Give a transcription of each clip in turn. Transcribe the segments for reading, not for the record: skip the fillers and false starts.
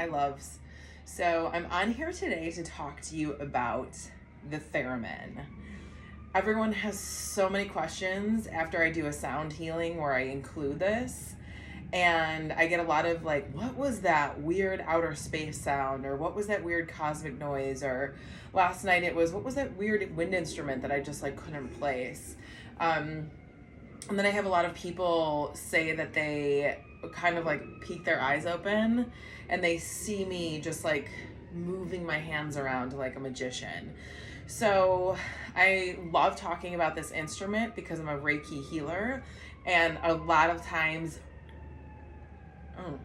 Hi, loves. So I'm on here today to talk to you about the Theramin. Everyone has so many questions after I do a sound healing where I include this. And I get a lot of like, what was that weird outer space sound? Or what was that weird cosmic noise? Or last night it was, what was that weird wind instrument that I just like couldn't place? And then I have a lot of people say that they kind of like peek their eyes open and they see me just like moving my hands around like a magician. So I love talking about this instrument because I'm a Reiki healer, and a lot of times, oh,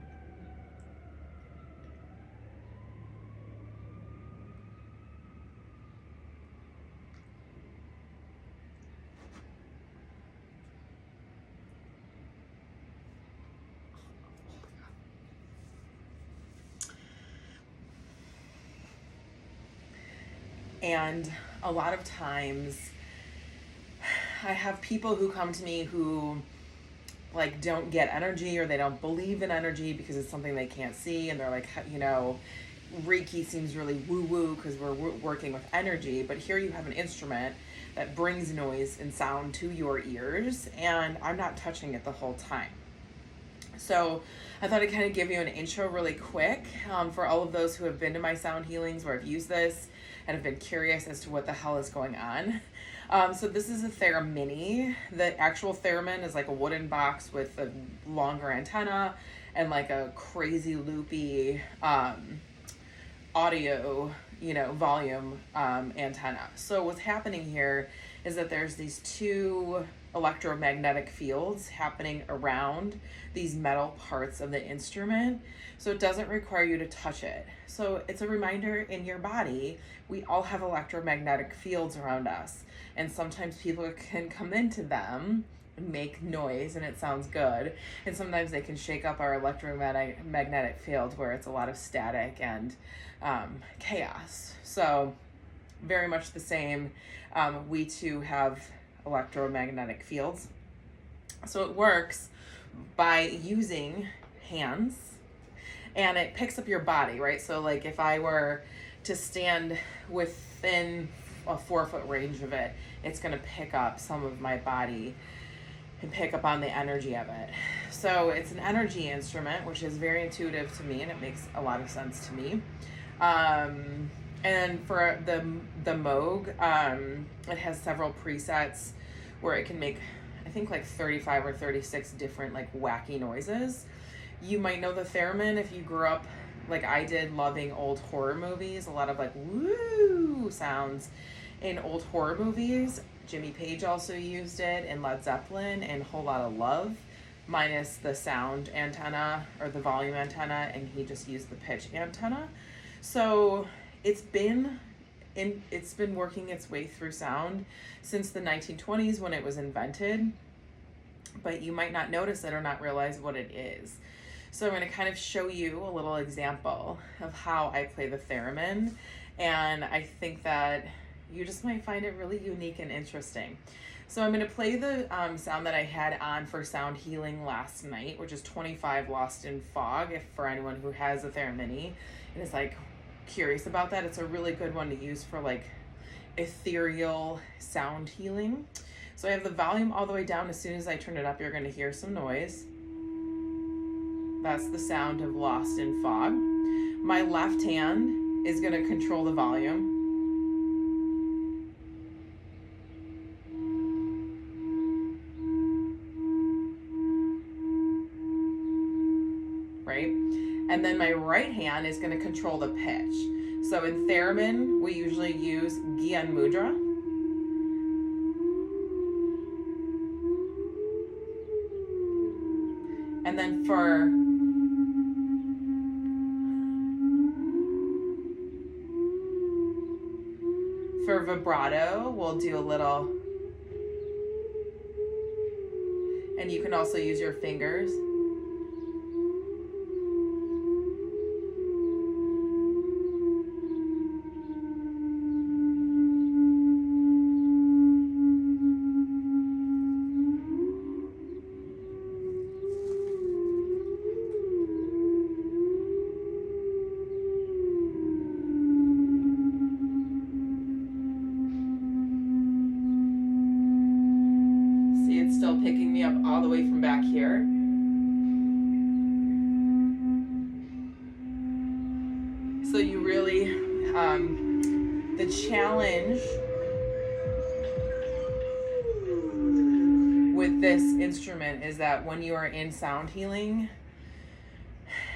and a lot of times I have people who come to me who like don't get energy, or they don't believe in energy because it's something they can't see, and they're like, Reiki seems really woo-woo because we're working with energy, but here you have an instrument that brings noise and sound to your ears, and I'm not touching it the whole time. So I thought I'd kind of give you an intro really quick for all of those who have been to my sound healings where I've used this and have been curious as to what the hell is going on. So this is a Theramini. The actual Theramin is like a wooden box with a longer antenna and like a crazy loopy audio, volume antenna. So what's happening here is that there's these two electromagnetic fields happening around these metal parts of the instrument. So it doesn't require you to touch it. So it's a reminder in your body, we all have electromagnetic fields around us. And sometimes people can come into them and make noise and it sounds good. And sometimes they can shake up our electromagnetic field where it's a lot of static and chaos. So very much the same. We too have electromagnetic fields. So it works by using hands, and it picks up your body, right? So like if I were to stand within a 4-foot range of it, it's going to pick up some of my body and pick up on the energy of it. So it's an energy instrument, which is very intuitive to me, and it makes a lot of sense to me. And for the Moog, it has several presets where it can make, I think, like 35 or 36 different like wacky noises. You might know the Theramin if you grew up like I did, loving old horror movies. A lot of like woo sounds in old horror movies. Jimmy Page also used it in Led Zeppelin and Whole Lot of Love, minus the sound antenna or the volume antenna, and he just used the pitch antenna. So it's been working its way through sound since the 1920s when it was invented, but you might not notice it or not realize what it is. So I'm going to kind of show you a little example of how I play the Theramin, and I think that you just might find it really unique and interesting. So I'm going to play the sound that I had on for sound healing last night, which is 25 Lost in Fog. If for anyone who has a Theramini and is like curious about that, it's a really good one to use for like ethereal sound healing. So I have the volume all the way down. As soon as I turn it up, you're going to hear some noise. That's the sound of Lost in Fog. My left hand is going to control the volume. Right? And then my right hand is going to control the pitch. So in Theramin, we usually use Gyan Mudra. And then for vibrato, we'll do a little, and you can also use your fingers. all the way from back here. So you really, the challenge with this instrument is that when you are in sound healing,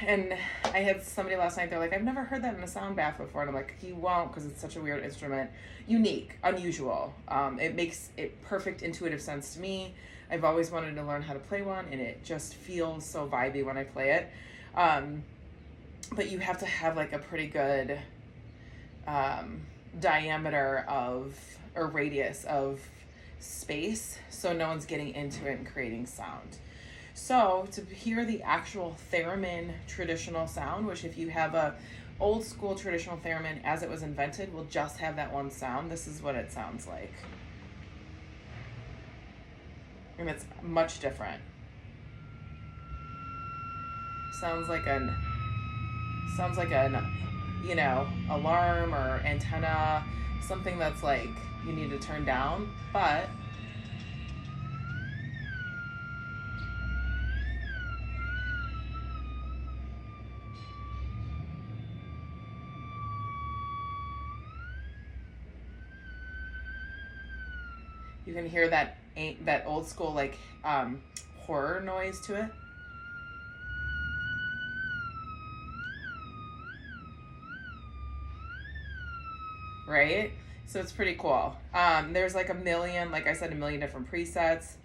and I had somebody last night, they're like, I've never heard that in a sound bath before. And I'm like, you won't, because it's such a weird instrument. Unique, unusual. It makes it perfect intuitive sense to me. I've always wanted to learn how to play one, and it just feels so vibey when I play it. But you have to have like a pretty good diameter of, or radius of space, so no one's getting into it and creating sound. So to hear the actual theremin traditional sound, which if you have a old school traditional theremin as it was invented, will just have that one sound. This is what it sounds like. And it's much different. Sounds like an, you know, alarm or antenna, something that's like you need to turn down, but you can hear that old school like horror noise to it. Right? So it's pretty cool. There's like a million, like I said, a million different presets.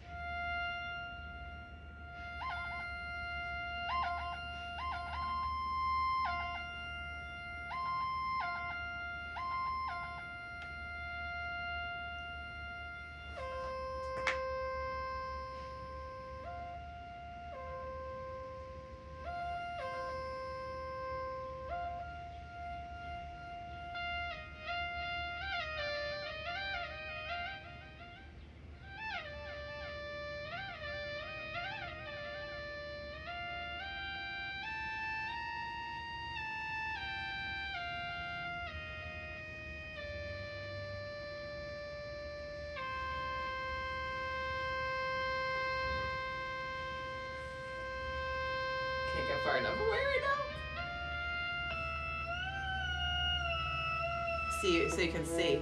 Can't get far enough away right now. So you can see.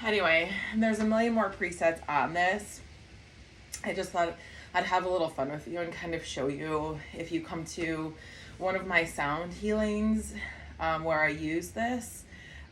Anyway, there's a million more presets on this. I just thought I'd have a little fun with you and kind of show you, if you come to one of my sound healings where I use this,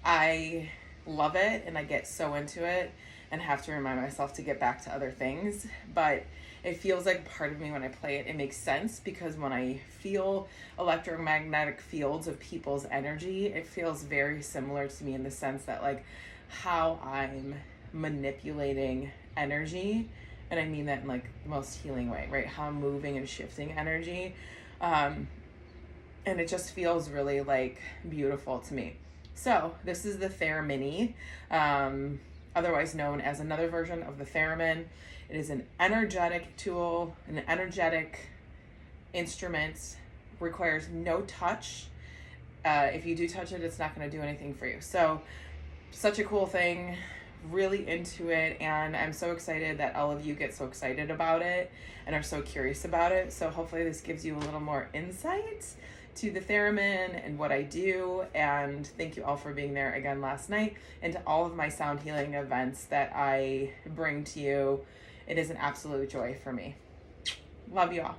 I love it and I get so into it and have to remind myself to get back to other things. But it feels like part of me when I play it, it makes sense, because when I feel electromagnetic fields of people's energy, it feels very similar to me in the sense that like how I'm manipulating energy, and I mean that in like the most healing way, right? How I'm moving and shifting energy, and it just feels really like beautiful to me. So this is the Theramini, otherwise known as another version of the Theramin. It is an energetic tool, an energetic instrument, requires no touch. If you do touch it, it's not going to do anything for you. So such a cool thing, really into it, and I'm so excited that all of you get so excited about it and are so curious about it. So hopefully this gives you a little more insight to the Theramin and what I do, and thank you all for being there again last night, and to all of my sound healing events that I bring to you. It is an absolute joy for me. Love you all.